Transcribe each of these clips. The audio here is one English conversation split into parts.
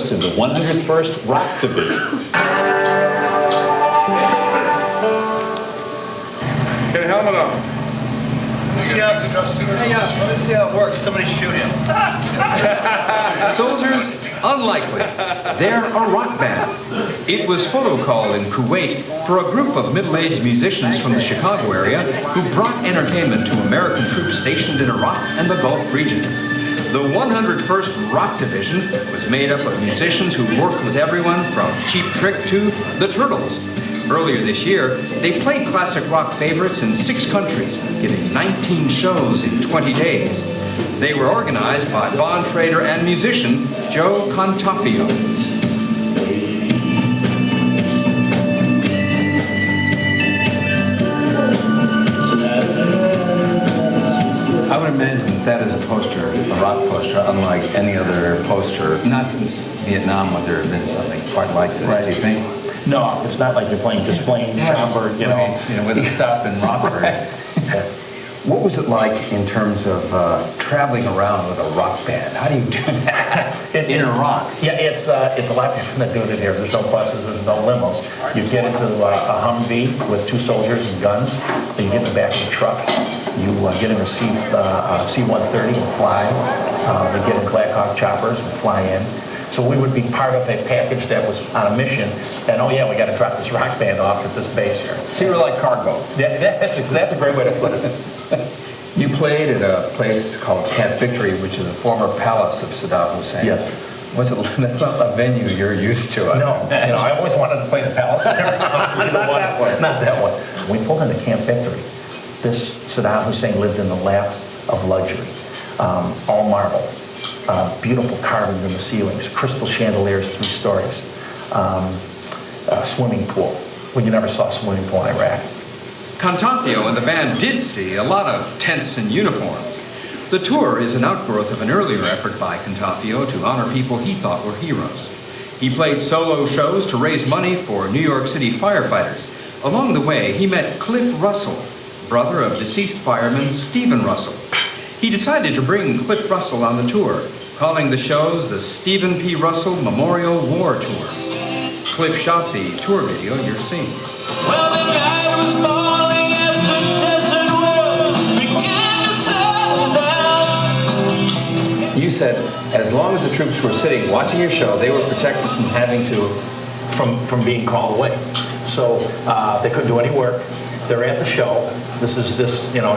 to the 101st Rock Division. Get a helmet on. Let's see how it works. Somebody shoot him. Soldiers? Unlikely. They're a rock band. It was photo call in Kuwait for a group of middle-aged musicians from the Chicago area who brought entertainment to American troops stationed in Iraq and the Gulf region. The 101st Rock Division was made up of musicians who worked with everyone from Cheap Trick to the Turtles. Earlier this year, they played classic rock favorites in 6 countries, giving 19 shows in 20 days. They were organized by bond trader and musician Joe Cantafio. I would imagine that is a poster, a rock poster, unlike any other poster, not since Vietnam would there have been something quite like this, Right. do you think? No, it's not like you're displaying Schomburg, you know. Right, with a stop in Rockford. What was it like in terms of traveling around with a rock band? How do you do that in Iraq? Yeah, it's a lot different than doing it here. There's no buses, there's no limos. You get into a Humvee with 2 soldiers and guns. Then you get in the back of the truck. You get in a C-130 and fly. They get in Black Hawk choppers and fly in. So we would be part of a package that was on a mission. And oh yeah, we got to drop this rock band off at this base here. So you were like cargo. Yeah, that's a great way to put it. You played at a place called Camp Victory, which is a former palace of Saddam Hussein. Yes. Was it? That's not a venue you're used to. No, I always wanted to play the palace. Not that one. Not that one. When we pulled into Camp Victory, this Saddam Hussein lived in the lap of luxury. All marble. Beautiful carvings in the ceilings, crystal chandeliers, 3 stories, swimming pool. Well, you never saw a swimming pool in Iraq. Cantafio and the band did see a lot of tents and uniforms. The tour is an outgrowth of an earlier effort by Cantafio to honor people he thought were heroes. He played solo shows to raise money for New York City firefighters. Along the way, he met Cliff Russell, brother of deceased fireman Stephen Russell. He decided to bring Cliff Russell on the tour, calling the shows the Stephen P. Russell Memorial War Tour. Cliff shot the tour video you're seeing. Well, the night was falling as the desert world began to settle down. You said as long as the troops were sitting watching your show, they were protected from having to... From being called away. So they couldn't do any work. They're at the show. A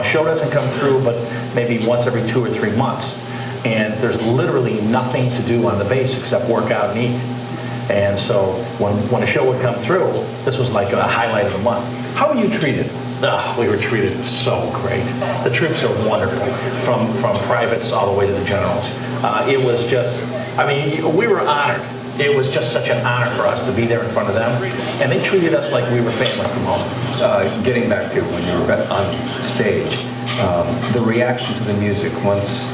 show doesn't come through but maybe once every 2 or 3 months. And there's literally nothing to do on the base except work out and eat. And so when a show would come through, this was like a highlight of the month. How were you treated? We were treated so great. The troops are wonderful, from privates all the way to the generals. It was just, we were honored. It was just such an honor for us to be there in front of them. And they treated us like we were family from home. Getting back to when you were on stage, the reaction to the music once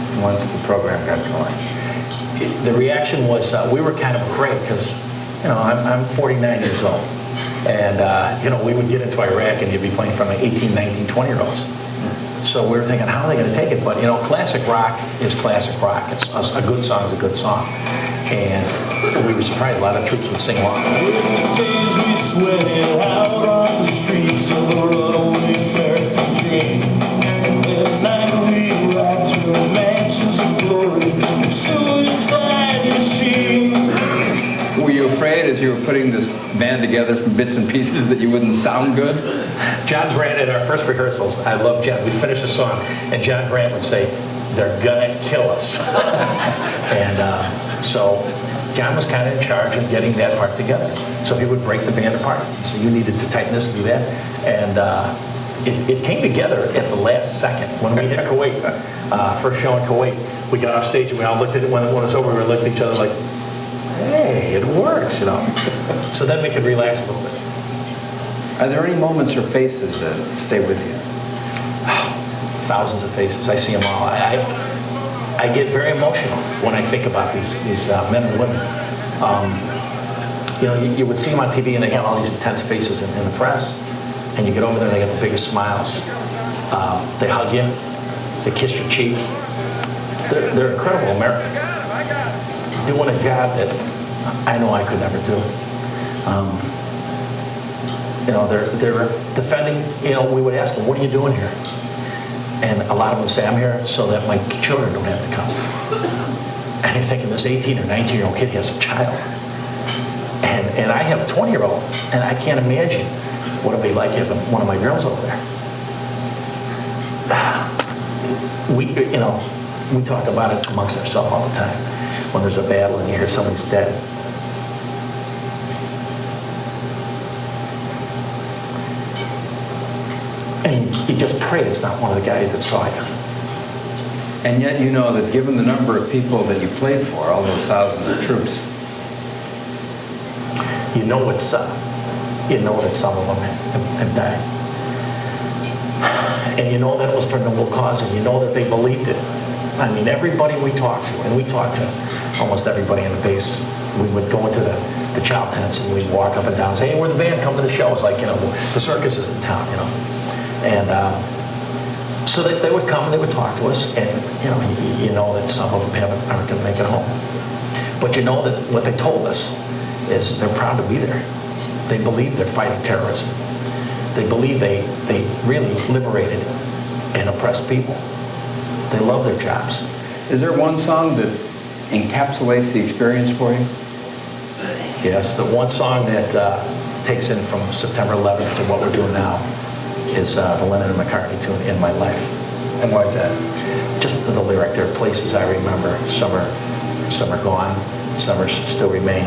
the program got going. The reaction was, we were kind of afraid because, I'm 49 years old. And, we would get into Iraq and you'd be playing from 18, 19, 20-year-olds. So we were thinking, how are they going to take it? But, classic rock is classic rock. It's a good song is a good song. And we were surprised. A lot of troops would sing along. Were you afraid as you were putting this band together from bits and pieces that you wouldn't sound good? John Brandt, at our first rehearsals, I love John. We'd finish a song, and John Brandt would say, "They're gonna kill us." And so John was kind of in charge of getting that part together. So he would break the band apart. So you needed to tighten this and do that. And it came together at the last second when we hit Kuwait. First show in Kuwait. We got off stage and we all looked at it. When it was over, we looked at each other like, hey, it works, So then we could relax a little bit. Are there any moments or faces that stay with you? Thousands of faces. I see them all. I get very emotional when I think about these men and women. You would see them on TV and they have all these intense faces in the press. And you get over there and they got the biggest smiles. They hug you. They kiss your cheek. They're incredible Americans. Doing a job that I know I could never do. They're defending, we would ask them, what are you doing here? And a lot of them would say, I'm here so that my children don't have to come. And you're thinking, this 18 or 19-year-old kid has a child. And I have a 20-year-old, and I can't imagine what it'd be like having one of my girls over there. We talk about it amongst ourselves all the time. When there's a battle and you hear somebody's dead. And you just pray it's not one of the guys that saw you. And yet you know that given the number of people that you played for, all those thousands of troops, You know that some of them have died. And you know that was for a noble cause, and you know that they believed it. I mean, everybody we talked to, and we talked to almost everybody in the base, we would go into the chow tents and we'd walk up and down and say, hey, we're the band, come to the show. It's like, the circus is in town, And so they would come and they would talk to us, and you know that some of them aren't going to make it home. But you know that what they told us is they're proud to be there. They believe they're fighting terrorism. They believe they really liberated and oppressed people. They love their jobs. is there one song that encapsulates the experience for you? Yes, the one song that takes in from September 11th to what we're doing now is the Lennon and McCartney tune, In My Life. And why is that? Just the lyric, there are places I remember, some are gone, some are still remain.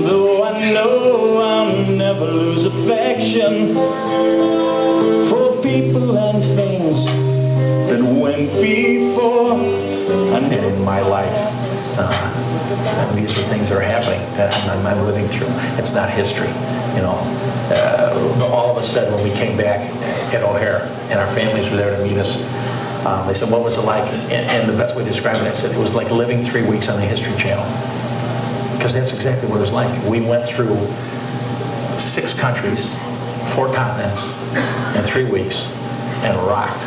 Though I know I'll never lose affection for people and things that went before. And in my life, and these are things that are happening that I'm living through. It's not history, All of us said when we came back at O'Hare, and our families were there to meet us, they said, what was it like? And the best way to describe it, I said, it was like living 3 weeks on the History Channel. Because that's exactly what it was like. We went through 6 countries, 4 continents in 3 weeks and rocked.